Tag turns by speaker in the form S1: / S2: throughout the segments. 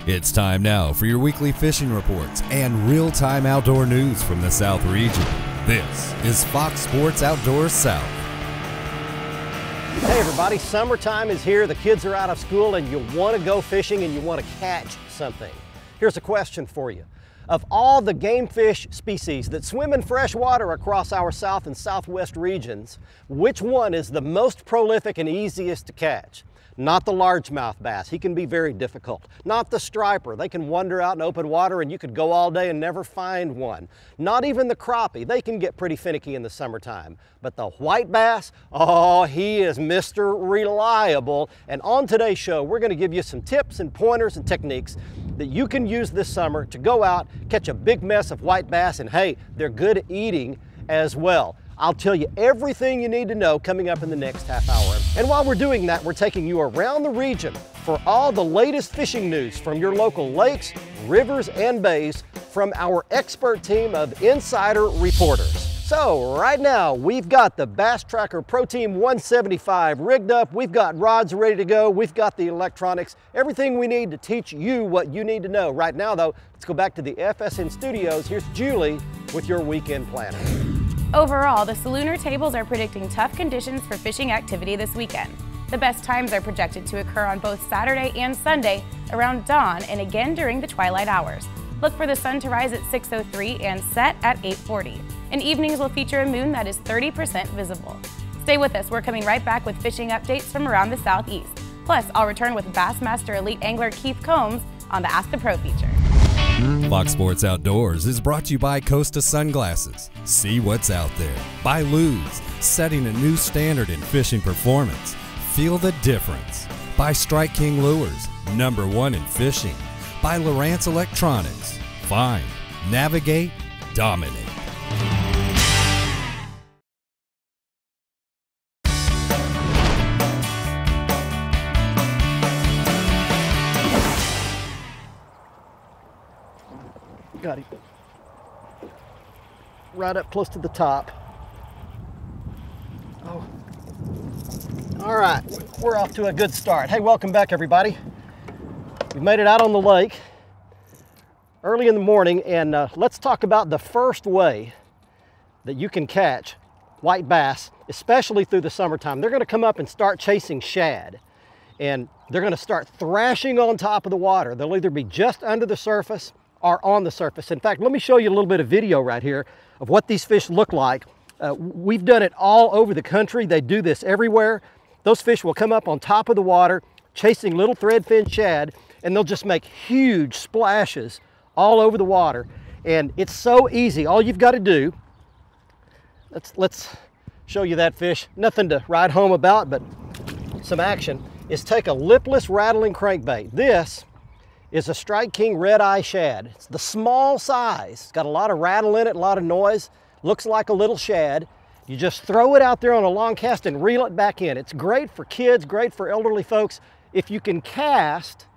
S1: It's time now for your weekly fishing reports and real-time outdoor news from the South region. This is Fox Sports Outdoors South.
S2: Hey everybody, summertime is here. The kids are out of school and you want to go fishing and you want to catch something. Here's a question for you. Of all the game fish species that swim in fresh water across our south and southwest regions, which one is the most prolific and easiest to catch? Not the largemouth bass, he can be very difficult. Not the striper, they can wander out in open water and you could go all day and never find one. Not even the crappie, they can get pretty finicky in the summertime. But the white bass, oh, he is Mr. Reliable. And on today's show, we're gonna give you some tips and pointers and techniques that you can use this summer to go out, catch a big mess of white bass, and hey, they're good at eating as well. I'll tell you everything you need to know coming up in the next half hour. And while we're doing that, we're taking you around the region for all the latest fishing news from your local lakes, rivers, and bays from our expert team of insider reporters. So right now, we've got the Bass Tracker Pro Team 175 rigged up. We've got rods ready to go. We've got the electronics, everything we need to teach you what you need to know. Right now though, let's go back to the FSN studios. Here's Julie with your weekend planner.
S3: Overall, the Salooner tables are predicting tough conditions for fishing activity this weekend. The best times are projected to occur on both Saturday and Sunday around dawn and again during the twilight hours. Look for the sun to rise at 6:03 and set at 8:40. And evenings will feature a moon that is 30% visible. Stay with us, we're coming right back with fishing updates from around the southeast. Plus, I'll return with Bassmaster Elite Angler Keith Combs on the Ask the Pro feature.
S1: Fox Sports Outdoors is brought to you by Costa Sunglasses. See what's out there. By Luz, setting a new standard in fishing performance. Feel the difference. By Strike King Lures, #1 in fishing. By Lowrance Electronics. Find, navigate, dominate.
S2: Got him. Right up close to the top. Oh. All right, we're off to a good start. Hey, welcome back everybody. We've made it out on the lake early in the morning and let's talk about the first way that you can catch white bass, especially through the summertime. They're gonna come up and start chasing shad and they're gonna start thrashing on top of the water. They'll either be just under the surface are on the surface. In fact, let me show you a little bit of video right here of what these fish look like. We've done it all over the country. They do this everywhere. Those fish will come up on top of the water, chasing little threadfin shad, and they'll just make huge splashes all over the water. And it's so easy. All you've got to do, let's show you that fish. Nothing to write home about, but some action, is take a lipless rattling crankbait. This is a Strike King red eye shad. It's the small size. It's got a lot of rattle in it, a lot of noise. Looks like a little shad. You just throw it out there on a long cast and reel it back in. It's great for kids, great for elderly folks. If you can cast,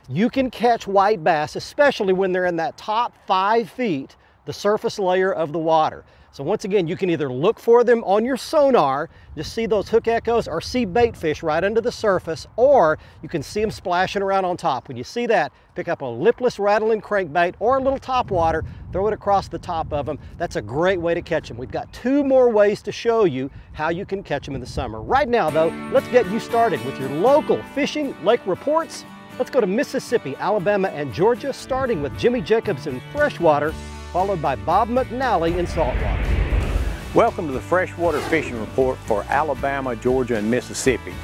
S2: you can catch white bass, especially when they're in that top 5 feet, the surface layer of the water. So once again, you can either look for them on your sonar, just see those hook echoes, or see bait fish right under the surface, or you can see them splashing around on top. When you see that, pick up a lipless rattling crankbait or a little top water, throw it across the top of them. That's a great way to catch them. We've got 2 more ways to show you how you can catch them in the summer. Right now though, let's get you started with your local fishing lake reports. Let's go to Mississippi, Alabama, and Georgia, starting with Jimmy Jacobs in Freshwater, followed by Bob McNally in Saltwater.
S4: Welcome to the Freshwater Fishing Report for Alabama, Georgia, and Mississippi.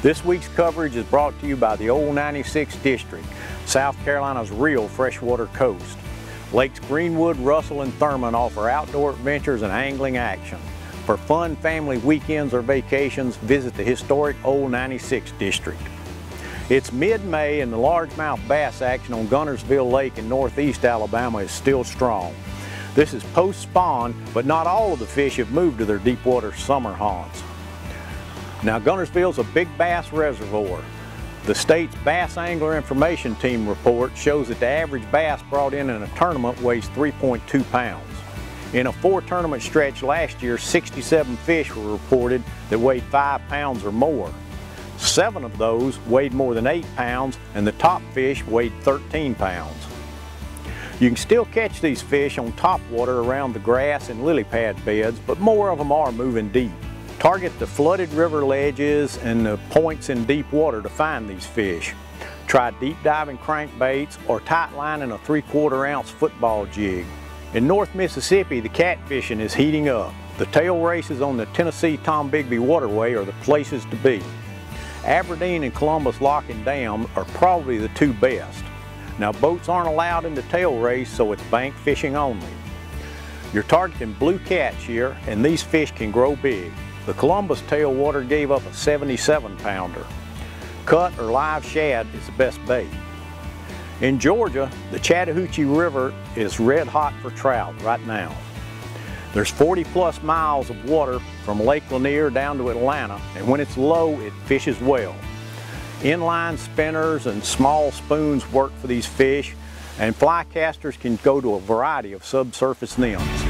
S4: This week's coverage is brought to you by the Old 96 District, South Carolina's real freshwater coast. Lakes Greenwood, Russell, and Thurman offer outdoor adventures and angling action. For fun family weekends or vacations, visit the historic Old 96 District. It's mid-May and the largemouth bass action on Guntersville Lake in northeast Alabama is still strong. This is post-spawn, but not all of the fish have moved to their deep water summer haunts. Now Guntersville's a big bass reservoir. The state's Bass Angler Information Team report shows that the average bass brought in a tournament weighs 3.2 pounds. In a 4-tournament stretch last year, 67 fish were reported that weighed 5 pounds or more. 7 of those weighed more than 8 pounds, and the top fish weighed 13 pounds. You can still catch these fish on top water around the grass and lily pad beds, but more of them are moving deep. Target the flooded river ledges and the points in deep water to find these fish. Try deep diving crankbaits or tight lining a 3/4 ounce football jig. In North Mississippi, the catfishing is heating up. The tail races on the Tennessee-Tom Bigby waterway are the places to be. Aberdeen and Columbus Lock and Dam are probably the 2 best. Now, boats aren't allowed in the tail race, so it's bank fishing only. You're targeting blue cats here, and these fish can grow big. The Columbus tailwater gave up a 77-pounder. Cut or live shad is the best bait. In Georgia, the Chattahoochee River is red hot for trout right now. There's 40+ miles of water from Lake Lanier down to Atlanta, and when it's low, it fishes well. Inline spinners and small spoons work for these fish, and fly casters can go to a variety of subsurface nymphs.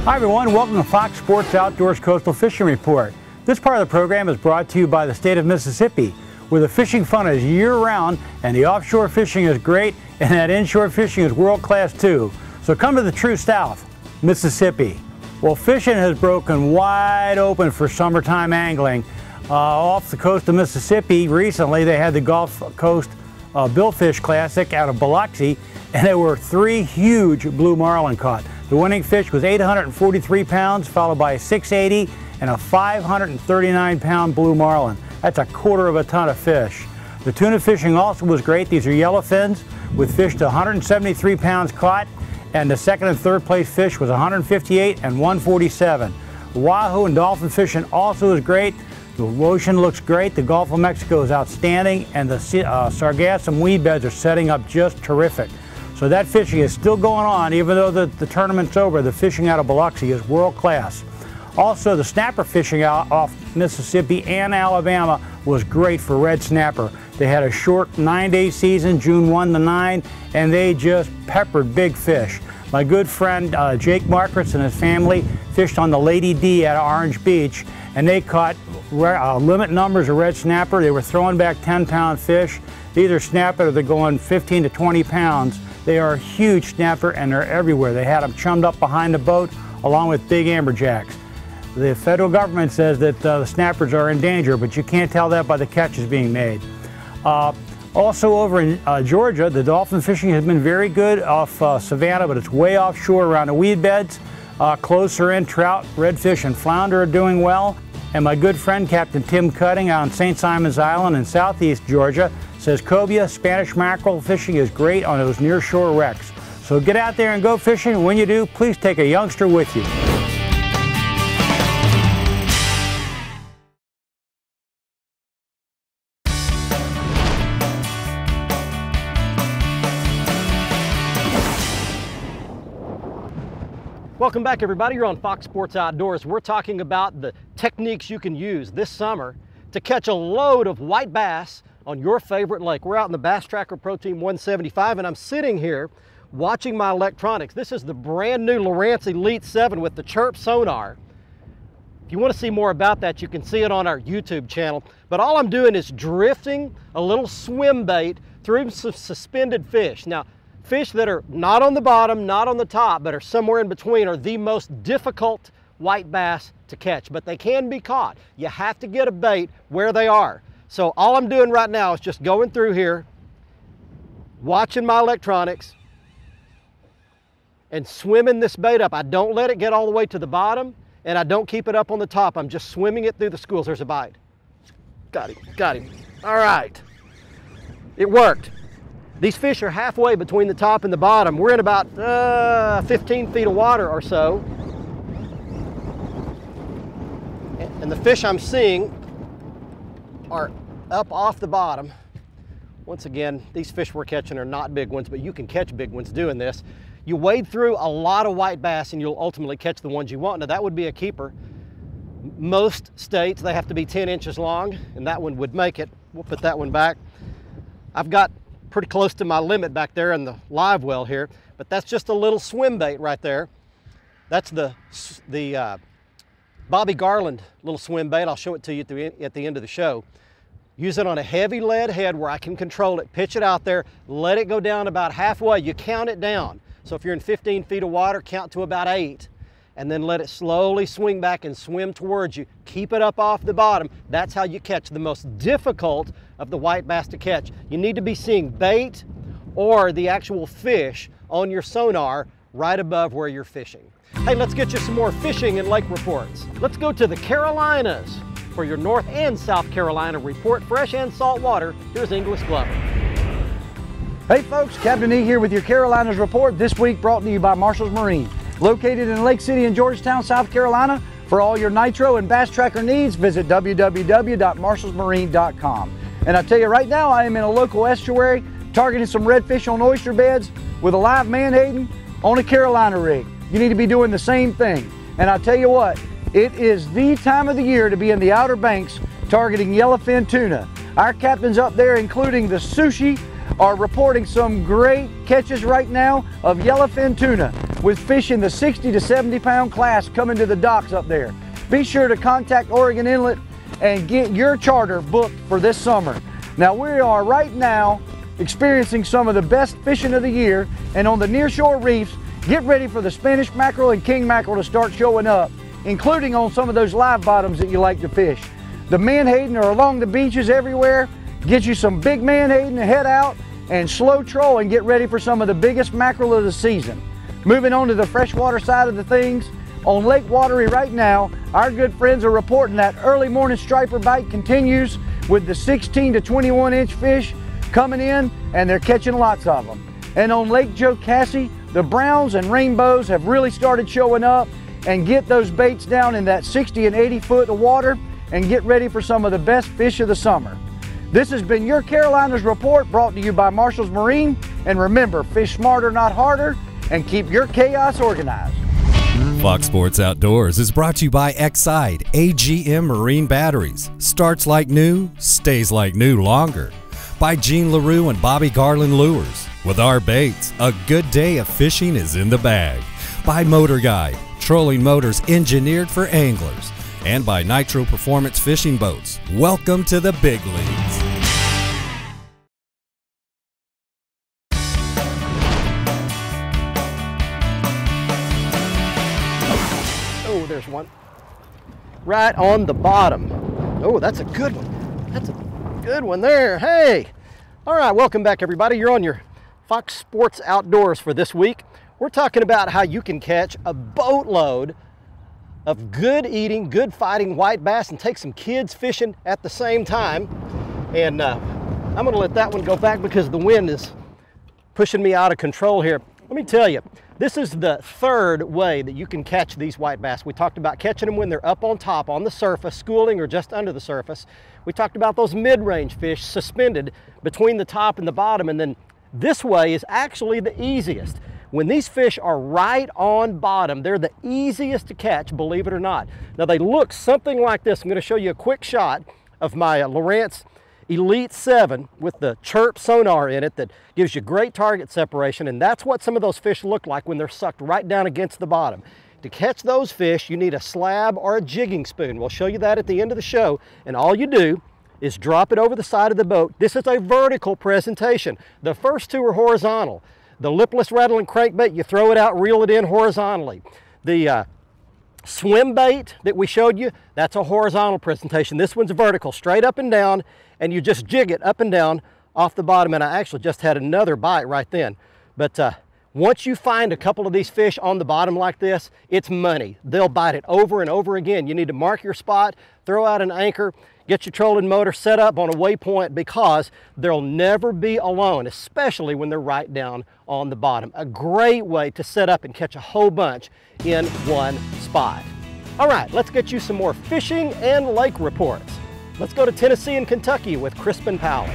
S5: Hi everyone, welcome to Fox Sports Outdoors Coastal Fishing Report. This part of the program is brought to you by the state of Mississippi, where the fishing fun is year-round and the offshore fishing is great and that inshore fishing is world-class too. So come to the true south, Mississippi. Well, fishing has broken wide open for summertime angling. Off the coast of Mississippi recently they had the Gulf Coast Billfish Classic out of Biloxi, and there were 3 huge blue marlin caught. The winning fish was 843 pounds, followed by a 680 and a 539-pound blue marlin. That's a 1/4 of a ton of fish. The tuna fishing also was great. These are yellowfins with fish to 173 pounds caught, and the 2nd and 3rd place fish was 158 and 147. Wahoo and dolphin fishing also is great. The ocean looks great, the Gulf of Mexico is outstanding, and the sargassum weed beds are setting up just terrific. So that fishing is still going on, even though the tournament's over. The fishing out of Biloxi is world class. Also, the snapper fishing out off Mississippi and Alabama was great for red snapper. They had a short 9-day season, June 1 to 9, and they just peppered big fish. My good friend Jake Markritz and his family fished on the Lady D out of Orange Beach, and they caught limit numbers of red snapper. They were throwing back 10-pound fish. These are snapper, they're going 15 to 20 pounds. They are a huge snapper and they're everywhere. They had them chummed up behind the boat along with big amberjacks. The federal government says that the snappers are in danger, but you can't tell that by the catches being made. Also over in Georgia, the dolphin fishing has been very good off Savannah, but it's way offshore around the weed beds. Closer in, trout, redfish, and flounder are doing well. And my good friend Captain Tim Cutting on St. Simon's Island in southeast Georgia says cobia, Spanish mackerel fishing is great on those nearshore wrecks. So get out there and go fishing. When you do, please take a youngster with you.
S2: Welcome back everybody, you're on Fox Sports Outdoors. We're talking about the techniques you can use this summer to catch a load of white bass on your favorite lake. We're out in the Bass Tracker Pro Team 175 and I'm sitting here watching my electronics. This is the brand new Lowrance Elite 7 with the chirp sonar. If you want to see more about that, you can see it on our YouTube channel. But all I'm doing is drifting a little swim bait through some suspended fish. Now, fish that are not on the bottom, not on the top, but are somewhere in between are the most difficult white bass to catch, but they can be caught. You have to get a bait where they are. So all I'm doing right now is just going through here, watching my electronics, and swimming this bait up. I don't let it get all the way to the bottom, and I don't keep it up on the top. I'm just swimming it through the schools. There's a bite. Got him, got him. All right, it worked. These fish are halfway between the top and the bottom. We're in about 15 feet of water or so. And the fish I'm seeing are up off the bottom. Once again, these fish we're catching are not big ones, but you can catch big ones doing this. You wade through a lot of white bass and you'll ultimately catch the ones you want. Now that would be a keeper. Most states, they have to be 10 inches long, and that one would make it. We'll put that one back. I've got pretty close to my limit back there in the live well here, but that's just a little swim bait right there. That's the Bobby Garland little swim bait. I'll show it to you at the end of the show. Use it on a heavy lead head where I can control it. Pitch it out there, let it go down about halfway. You count it down. So if you're in 15 feet of water, count to about 8. And then let it slowly swing back and swim towards you. Keep it up off the bottom. That's how you catch the most difficult of the white bass to catch. You need to be seeing bait or the actual fish on your sonar right above where you're fishing. Hey, let's get you some more fishing and lake reports. Let's go to the Carolinas for your North and South Carolina report, fresh and salt water. Here's English Glover.
S6: Hey folks, Captain E here with your Carolinas report, this week brought to you by Marshall's Marine. Located in Lake City and Georgetown, South Carolina. For all your nitro and bass tracker needs, visit www.marshallsmarine.com. And I tell you right now, I am in a local estuary targeting some redfish on oyster beds with a live menhaden on a Carolina rig. You need to be doing the same thing. And I tell you what, it is the time of the year to be in the Outer Banks targeting yellowfin tuna. Our captains up there, including the sushi, are reporting some great catches right now of yellowfin tuna with fish in the 60 to 70 pound class coming to the docks up there. Be sure to contact Oregon Inlet and get your charter booked for this summer. Now we are right now experiencing some of the best fishing of the year, and on the nearshore reefs, get ready for the Spanish mackerel and king mackerel to start showing up, including on some of those live bottoms that you like to fish. The menhaden are along the beaches everywhere. Get you some big menhaden to head out and slow troll and get ready for some of the biggest mackerel of the season. Moving on to the freshwater side of the things, on Lake Watery right now, our good friends are reporting that early morning striper bite continues with the 16 to 21 inch fish coming in, and they're catching lots of them. And on Lake Jocassee, the browns and rainbows have really started showing up, and get those baits down in that 60 and 80 foot of water and get ready for some of the best fish of the summer. This has been your Carolinas report brought to you by Marshall's Marine, and remember, fish smarter, not harder, and keep your chaos organized.
S1: Fox Sports Outdoors is brought to you by Exide AGM Marine Batteries. Starts like new, stays like new longer. By Gene LaRue and Bobby Garland Lures. With our baits, a good day of fishing is in the bag. By Motor Guide, trolling motors engineered for anglers. And by Nitro Performance Fishing Boats. Welcome to the big leagues.
S2: Oh, there's one. Right on the bottom. Oh, that's a good one. That's a good one there. Hey. All right, welcome back everybody. You're on your Fox Sports Outdoors for this week. We're talking about how you can catch a boatload of good eating, good fighting white bass and take some kids fishing at the same time. And I'm gonna let that one go back because the wind is pushing me out of control here. Let me tell you, this is the third way that you can catch these white bass. We talked about catching them when they're up on top, on the surface, schooling or just under the surface. We talked about those mid-range fish suspended between the top and the bottom, and then this way is actually the easiest. When these fish are right on bottom, they're the easiest to catch, believe it or not. Now they look something like this. I'm going to show you a quick shot of my Lowrance Elite 7 with the chirp sonar in it that gives you great target separation, and that's what some of those fish look like when they're sucked right down against the bottom. To catch those fish, you need a slab or a jigging spoon. We'll show you that at the end of the show, and all you do is drop it over the side of the boat. This is a vertical presentation. The first two are horizontal. The lipless rattling crankbait, you throw it out, reel it in horizontally. The swim bait that we showed you, that's a horizontal presentation. This one's vertical, straight up and down, and you just jig it up and down off the bottom. And I actually just had another bite right then. But once you find a couple of these fish on the bottom like this, it's money. They'll bite it over and over again. You need to mark your spot, throw out an anchor, get your trolling motor set up on a waypoint, because they'll never be alone, especially when they're right down on the bottom. A great way to set up and catch a whole bunch in one spot. All right, let's get you some more fishing and lake reports. Let's go to Tennessee and Kentucky with Crispin Powell.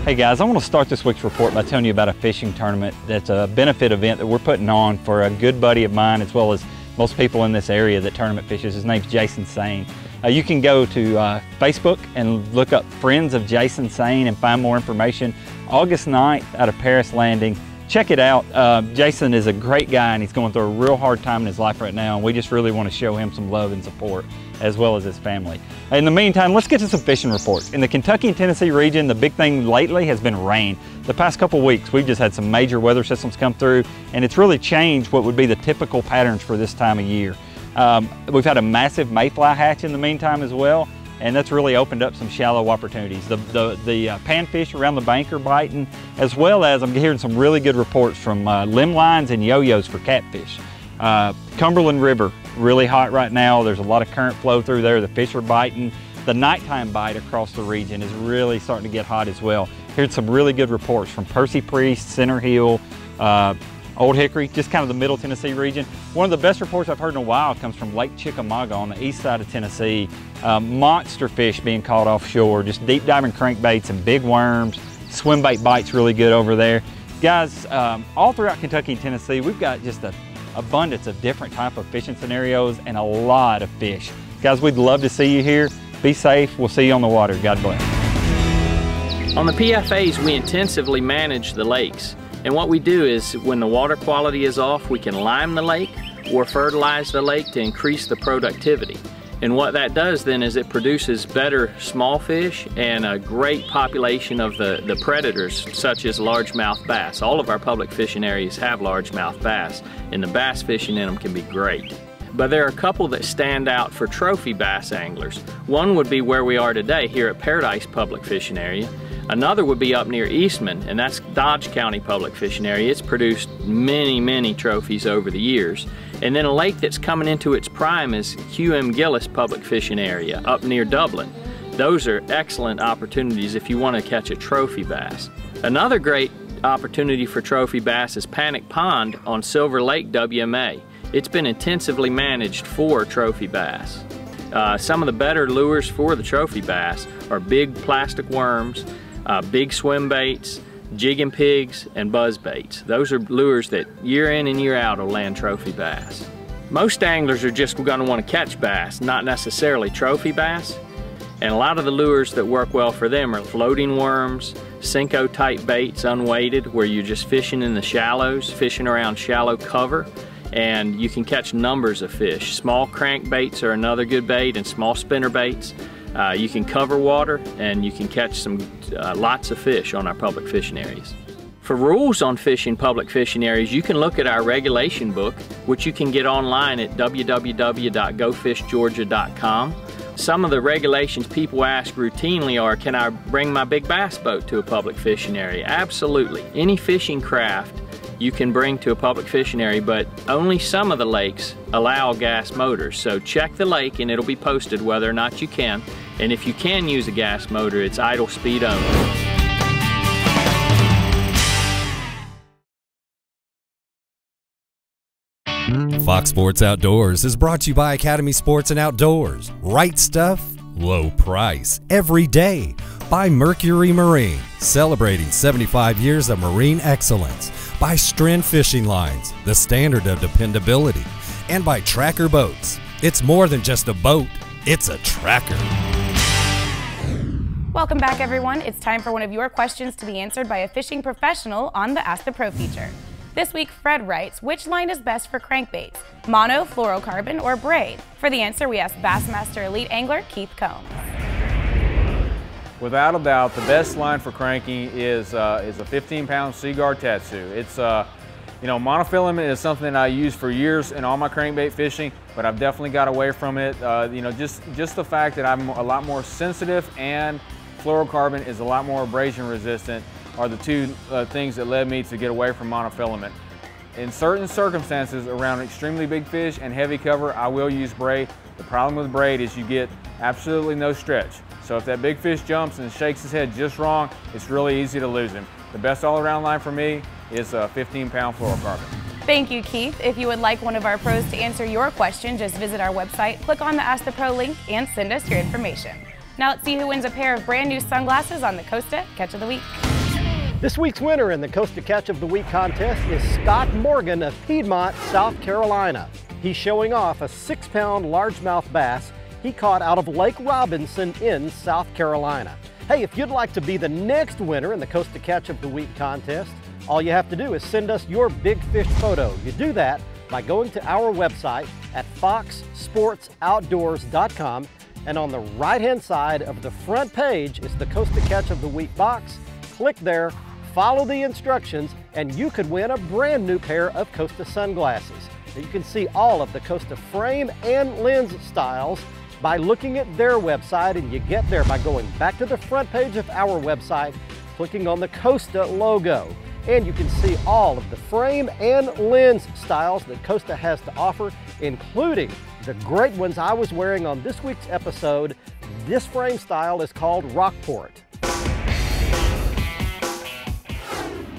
S7: Hey guys, I want to start this week's report by telling you about a fishing tournament that's a benefit event that we're putting on for a good buddy of mine, as well as most people in this area that tournament fishes. His name's Jason Sane. You can go to Facebook and look up Friends of Jason Sane and find more information. August 9th out of Paris Landing, check it out. Jason is a great guy, and he's going through a real hard time in his life right now, and we just really want to show him some love and support, as well as his family. In the meantime, let's get to some fishing reports. In the Kentucky and Tennessee region, the big thing lately has been rain. The past couple weeks, we've just had some major weather systems come through, and it's really changed what would be the typical patterns for this time of year. We've had a massive mayfly hatch in the meantime as well, and that's really opened up some shallow opportunities. The panfish around the bank are biting, as well as I'm hearing some really good reports from limb lines and yo-yos for catfish. Cumberland River, really hot right now. There's a lot of current flow through there. The fish are biting. The nighttime bite across the region is really starting to get hot as well. Here's some really good reports from Percy Priest, Center Hill, Old Hickory, just kind of the middle Tennessee region. One of the best reports I've heard in a while comes from Lake Chickamauga on the east side of Tennessee. Monster fish being caught offshore, just deep diving crankbaits and big worms. Swim bait bites really good over there. Guys, all throughout Kentucky and Tennessee, we've got just an abundance of different type of fishing scenarios and a lot of fish. Guys, we'd love to see you here. Be safe. We'll see you on the water. God bless.
S8: On the PFAs, we intensively manage the lakes. And what we do is when the water quality is off, we can lime the lake or fertilize the lake to increase the productivity. And what that does then is it produces better small fish and a great population of the predators, such as largemouth bass. All of our public fishing areas have largemouth bass, and the bass fishing in them can be great. But there are a couple that stand out for trophy bass anglers. One would be where we are today here at Paradise Public Fishing Area. Another would be up near Eastman, and that's Dodge County Public Fishing Area. It's produced many, many trophies over the years. And then a lake that's coming into its prime is Hugh M. Gillis Public Fishing Area up near Dublin. Those are excellent opportunities if you want to catch a trophy bass. Another great opportunity for trophy bass is Panic Pond on Silver Lake WMA. It's been intensively managed for trophy bass. Some of the better lures for the trophy bass are big plastic worms, big swim baits, jigging pigs, and buzz baits. Those are lures that year in and year out will land trophy bass. Most anglers are just going to want to catch bass, not necessarily trophy bass. And a lot of the lures that work well for them are floating worms, Senko type baits, unweighted, where you're just fishing in the shallows, fishing around shallow cover, and you can catch numbers of fish. Small crankbaits are another good bait, and small spinner baits. You can cover water, and you can catch some lots of fish on our public fishing areas. For rules on fishing public fishing areas, you can look at our regulation book, which you can get online at www.gofishgeorgia.com. Some of the regulations people ask routinely are, can I bring my big bass boat to a public fishing area? Absolutely. Any fishing craft you can bring to a public fishing area, but only some of the lakes allow gas motors. So check the lake and it'll be posted whether or not you can. And if you can use a gas motor, it's idle speed only.
S1: Fox Sports Outdoors is brought to you by Academy Sports and Outdoors. Right stuff, low price, every day. By Mercury Marine, celebrating 75 years of marine excellence. By Stren Fishing Lines, the standard of dependability. And by Tracker Boats. It's more than just a boat, it's a tracker.
S3: Welcome back, everyone. It's time for one of your questions to be answered by a fishing professional on the Ask the Pro feature. This week, Fred writes, which line is best for crankbaits, mono, fluorocarbon, or braid? For the answer, we asked Bassmaster Elite Angler Keith Combs.
S9: Without a doubt, the best line for cranking is a 15-pound Seaguard Tatsu. It's, monofilament is something that I use for years in all my crankbait fishing, but I've definitely got away from it. Just the fact that I'm a lot more sensitive and fluorocarbon is a lot more abrasion resistant are the two things that led me to get away from monofilament. In certain circumstances, around extremely big fish and heavy cover, I will use braid. The problem with braid is you get absolutely no stretch. So if that big fish jumps and shakes his head just wrong, it's really easy to lose him. The best all-around line for me is a 15-pound fluorocarbon.
S3: Thank you, Keith. If you would like one of our pros to answer your question, just visit our website, click on the Ask the Pro link, and send us your information. Now let's see who wins a pair of brand new sunglasses on the Costa Catch of the Week.
S2: This week's winner in the Costa Catch of the Week contest is Scott Morgan of Piedmont, South Carolina. He's showing off a 6-pound largemouth bass he caught out of Lake Robinson in South Carolina. Hey, if you'd like to be the next winner in the Costa Catch of the Week contest, All you have to do is send us your big fish photo. You do that by going to our website at foxsportsoutdoors.com, and on the right-hand side of the front page is the Costa Catch of the Week box. Click there, follow the instructions, and you could win a brand new pair of Costa sunglasses. You can see all of the Costa frame and lens styles by looking at their website, and you get there by going back to the front page of our website, clicking on the Costa logo. And you can see all of the frame and lens styles that Costa has to offer, including the great ones I was wearing on this week's episode. This frame style is called Rockport.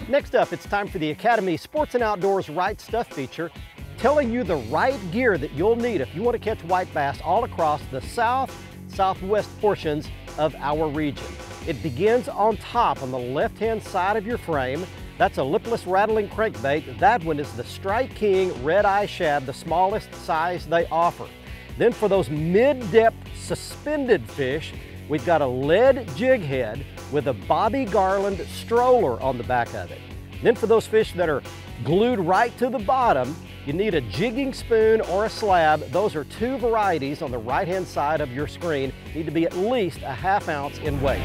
S2: Next up, it's time for the Academy Sports and Outdoors Right Stuff feature, telling you the right gear that you'll need if you want to catch white bass all across the southwest portions of our region. It begins on top on the left-hand side of your frame. That's a lipless rattling crankbait. That one is the Strike King Red Eye Shad, the smallest size they offer. Then for those mid-depth suspended fish, we've got a lead jig head with a Bobby Garland stroller on the back of it. Then for those fish that are glued right to the bottom, you need a jigging spoon or a slab. Those are two varieties on the right-hand side of your screen. Need to be at least a ½ ounce in weight.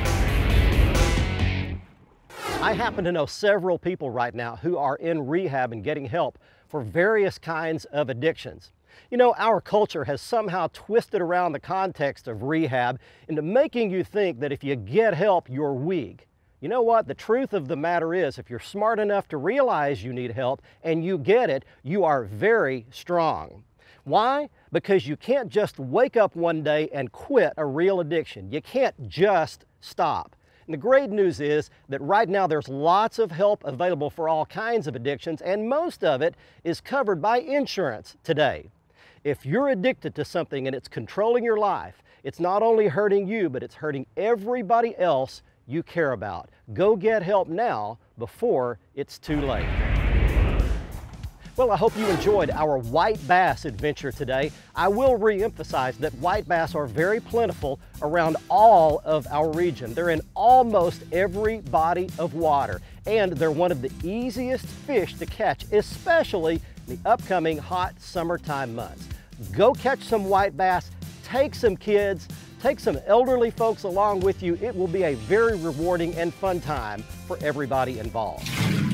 S2: I happen to know several people right now who are in rehab and getting help for various kinds of addictions. You know, our culture has somehow twisted around the context of rehab into making you think that if you get help, you're weak. You know what? The truth of the matter is, if you're smart enough to realize you need help and you get it, you are very strong. Why? Because you can't just wake up one day and quit a real addiction. You can't just stop. And the great news is that right now there's lots of help available for all kinds of addictions, and most of it is covered by insurance today. If you're addicted to something and it's controlling your life, it's not only hurting you, but it's hurting everybody else you care about. Go get help now before it's too late. Well, I hope you enjoyed our white bass adventure today. I will re-emphasize that white bass are very plentiful around all of our region. They're in almost every body of water, and they're one of the easiest fish to catch, especially in the upcoming hot summertime months. Go catch some white bass, take some kids, take some elderly folks along with you. It will be a very rewarding and fun time for everybody involved.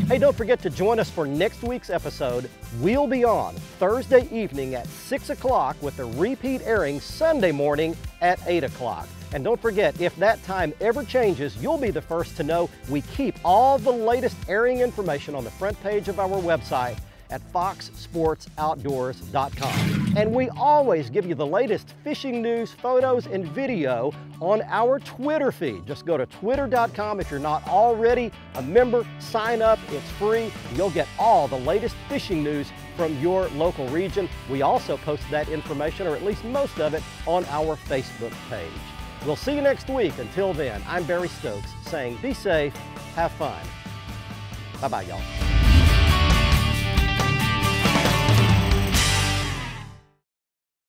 S2: Hey, don't forget to join us for next week's episode. We'll be on Thursday evening at 6 o'clock with a repeat airing Sunday morning at 8 o'clock. And don't forget, if that time ever changes, you'll be the first to know. We keep all the latest airing information on the front page of our website at foxsportsoutdoors.com. And we always give you the latest fishing news, photos, and video on our Twitter feed. Just go to twitter.com. If you're not already a member, sign up. It's free. You'll get all the latest fishing news from your local region. We also post that information, or at least most of it, on our Facebook page. We'll see you next week. Until then, I'm Barry Stokes saying be safe, have fun. Bye-bye, y'all.